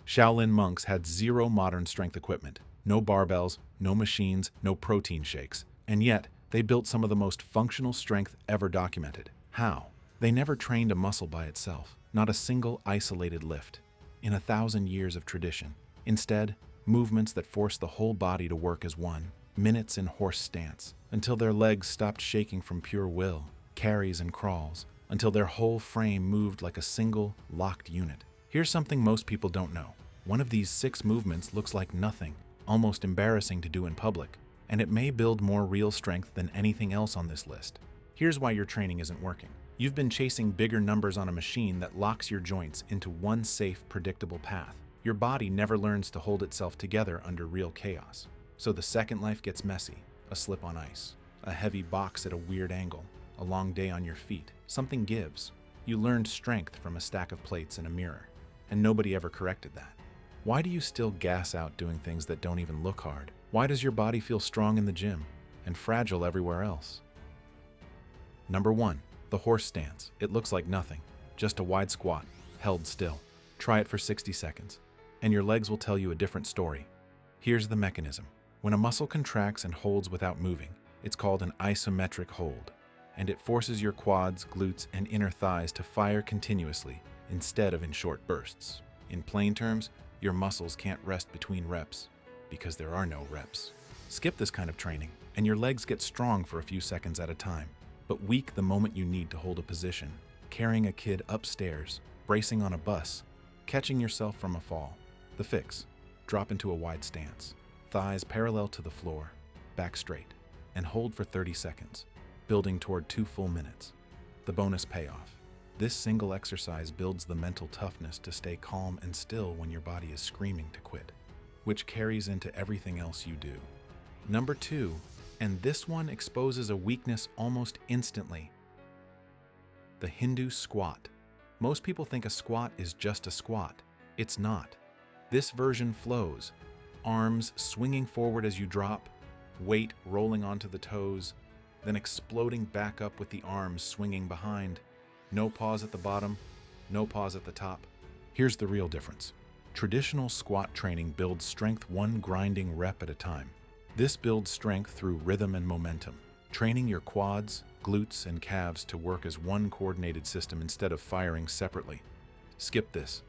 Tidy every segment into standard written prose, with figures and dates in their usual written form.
Shaolin monks had zero modern strength equipment, no barbells, no machines, no protein shakes, and yet they built some of the most functional strength ever documented. How? They never trained a muscle by itself, not a single isolated lift, in 1,000 years of tradition. Instead, movements that forced the whole body to work as one, minutes in horse stance, until their legs stopped shaking from pure will, carries and crawls, until their whole frame moved like a single, locked unit. Here's something most people don't know. One of these 6 movements looks like nothing, almost embarrassing to do in public, and it may build more real strength than anything else on this list. Here's why your training isn't working. You've been chasing bigger numbers on a machine that locks your joints into one safe, predictable path. Your body never learns to hold itself together under real chaos. So the second life gets messy, a slip on ice, a heavy box at a weird angle, a long day on your feet. Something gives. You learned strength from a stack of plates and a mirror, and nobody ever corrected that. Why do you still gas out doing things that don't even look hard? Why does your body feel strong in the gym and fragile everywhere else? Number 1. The horse stance. It looks like nothing, just a wide squat, held still. Try it for 60 seconds, and your legs will tell you a different story. Here's the mechanism. When a muscle contracts and holds without moving, it's called an isometric hold, and it forces your quads, glutes, and inner thighs to fire continuously instead of in short bursts. In plain terms, your muscles can't rest between reps because there are no reps. Skip this kind of training, and your legs get strong for a few seconds at a time, but weak the moment you need to hold a position, carrying a kid upstairs, bracing on a bus, catching yourself from a fall. The fix: drop into a wide stance, thighs parallel to the floor, back straight, and hold for 30 seconds, building toward 2 full minutes. The bonus payoff: this single exercise builds the mental toughness to stay calm and still when your body is screaming to quit, which carries into everything else you do. Number 2, and this one exposes a weakness almost instantly: the Hindu squat. Most people think a squat is just a squat. It's not. This version flows. Arms swinging forward as you drop, weight rolling onto the toes, then exploding back up with the arms swinging behind. No pause at the bottom, no pause at the top. Here's the real difference. Traditional squat training builds strength one grinding rep at a time. This builds strength through rhythm and momentum, training your quads, glutes, and calves to work as one coordinated system instead of firing separately. Skip this,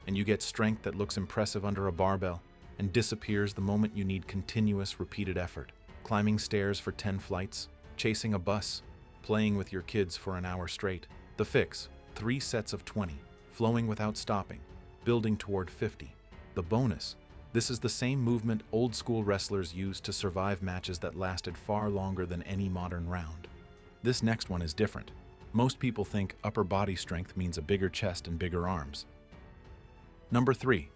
and you get strength that looks impressive under a barbell and disappears the moment you need continuous, repeated effort. Climbing stairs for 10 flights, chasing a bus, playing with your kids for an hour straight. The fix: 3 sets of 20, flowing without stopping, building toward 50. The bonus: this is the same movement old-school wrestlers used to survive matches that lasted far longer than any modern round. This next one is different. Most people think upper body strength means a bigger chest and bigger arms. Number 3,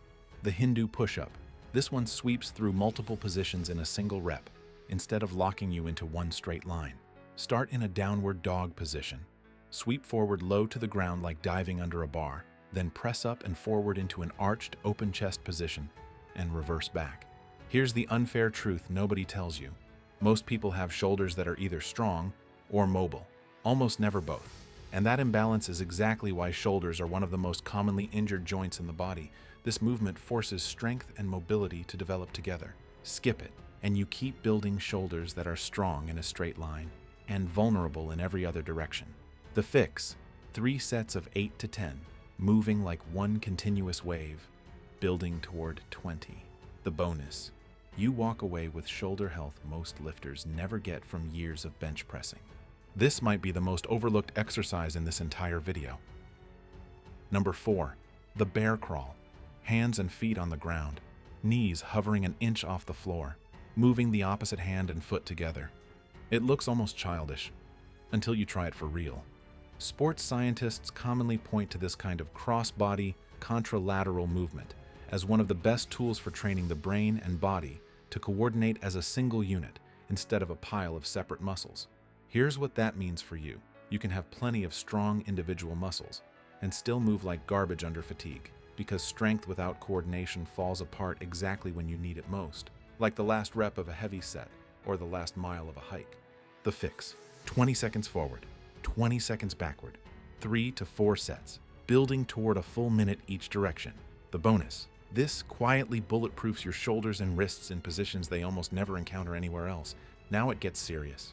the Hindu push-up. This one sweeps through multiple positions in a single rep, instead of locking you into one straight line. Start in a downward dog position. Sweep forward low to the ground like diving under a bar, then press up and forward into an arched, open chest position, and reverse back. Here's the unfair truth nobody tells you. Most people have shoulders that are either strong or mobile, almost never both. And that imbalance is exactly why shoulders are one of the most commonly injured joints in the body. This movement forces strength and mobility to develop together. Skip it, and you keep building shoulders that are strong in a straight line and vulnerable in every other direction. The fix: 3 sets of 8 to 10, moving like one continuous wave, building toward 20. The bonus: you walk away with shoulder health most lifters never get from years of bench pressing. This might be the most overlooked exercise in this entire video. Number 4, the bear crawl. Hands and feet on the ground, knees hovering an inch off the floor, moving the opposite hand and foot together. It looks almost childish, until you try it for real. Sports scientists commonly point to this kind of cross-body, contralateral movement as one of the best tools for training the brain and body to coordinate as a single unit instead of a pile of separate muscles. Here's what that means for you. You can have plenty of strong individual muscles and still move like garbage under fatigue, because strength without coordination falls apart exactly when you need it most, like the last rep of a heavy set or the last mile of a hike. The fix: 20 seconds forward, 20 seconds backward, 3 to 4 sets, building toward a full minute each direction. The bonus: This quietly bulletproofs your shoulders and wrists in positions they almost never encounter anywhere else. Now it gets serious.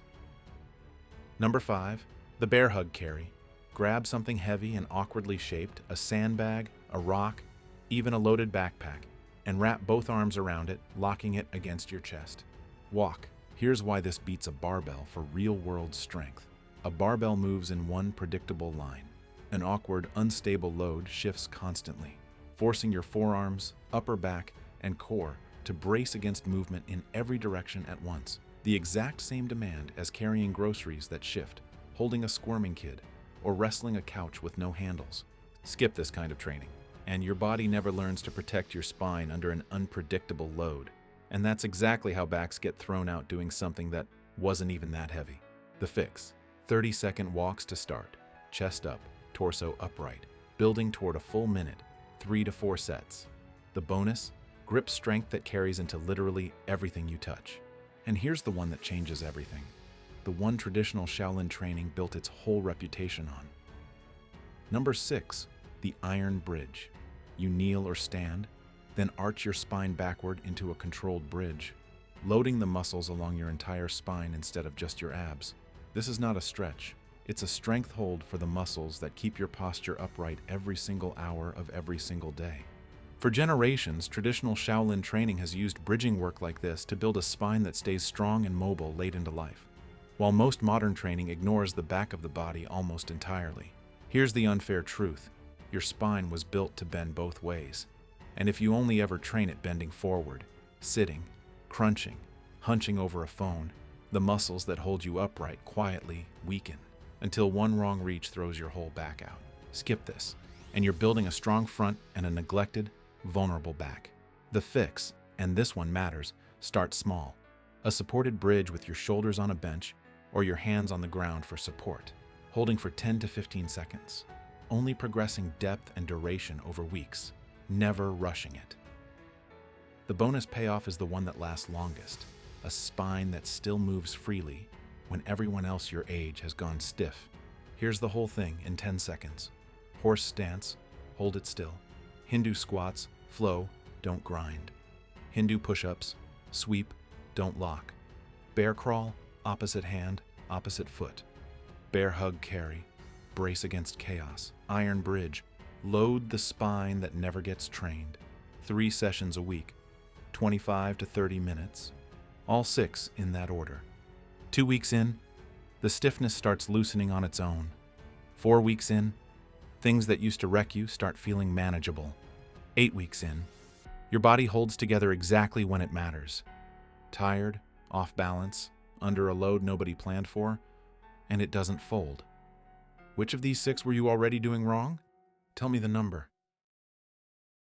Number 5, the bear hug carry. Grab something heavy and awkwardly shaped, a sandbag, a rock, even a loaded backpack, and wrap both arms around it, locking it against your chest. Walk. Here's why this beats a barbell for real-world strength. A barbell moves in one predictable line. An awkward, unstable load shifts constantly, forcing your forearms, upper back, and core to brace against movement in every direction at once. The exact same demand as carrying groceries that shift, holding a squirming kid, or wrestling a couch with no handles. Skip this kind of training, and your body never learns to protect your spine under an unpredictable load. And that's exactly how backs get thrown out doing something that wasn't even that heavy. The fix: 30-second walks to start, chest up, torso upright, building toward a full minute, 3 to 4 sets. The bonus: grip strength that carries into literally everything you touch. And here's the one that changes everything. The one traditional Shaolin training built its whole reputation on. Number 6, the iron bridge. You kneel or stand, then arch your spine backward into a controlled bridge, loading the muscles along your entire spine instead of just your abs. This is not a stretch. It's a strength hold for the muscles that keep your posture upright every single hour of every single day. For generations, traditional Shaolin training has used bridging work like this to build a spine that stays strong and mobile late into life, while most modern training ignores the back of the body almost entirely. Here's the unfair truth: your spine was built to bend both ways. And if you only ever train it bending forward, sitting, crunching, hunching over a phone, the muscles that hold you upright quietly weaken until one wrong reach throws your whole back out. Skip this, and you're building a strong front and a neglected, vulnerable back. The fix, and this one matters, start small. A supported bridge with your shoulders on a bench or your hands on the ground for support, holding for 10 to 15 seconds, only progressing depth and duration over weeks, never rushing it. The bonus payoff is the one that lasts longest: a spine that still moves freely when everyone else your age has gone stiff. Here's the whole thing in 10 seconds. Horse stance, hold it still. Hindu squats, flow, don't grind. Hindu push-ups, sweep, don't lock. Bear crawl, opposite hand, opposite foot. Bear hug carry, brace against chaos. Iron bridge, load the spine that never gets trained. 3 sessions a week, 25 to 30 minutes. All 6 in that order. 2 weeks in, the stiffness starts loosening on its own. 4 weeks in, things that used to wreck you start feeling manageable. 8 weeks in, your body holds together exactly when it matters. Tired, off balance, under a load nobody planned for, and it doesn't fold. Which of these 6 were you already doing wrong? Tell me the number.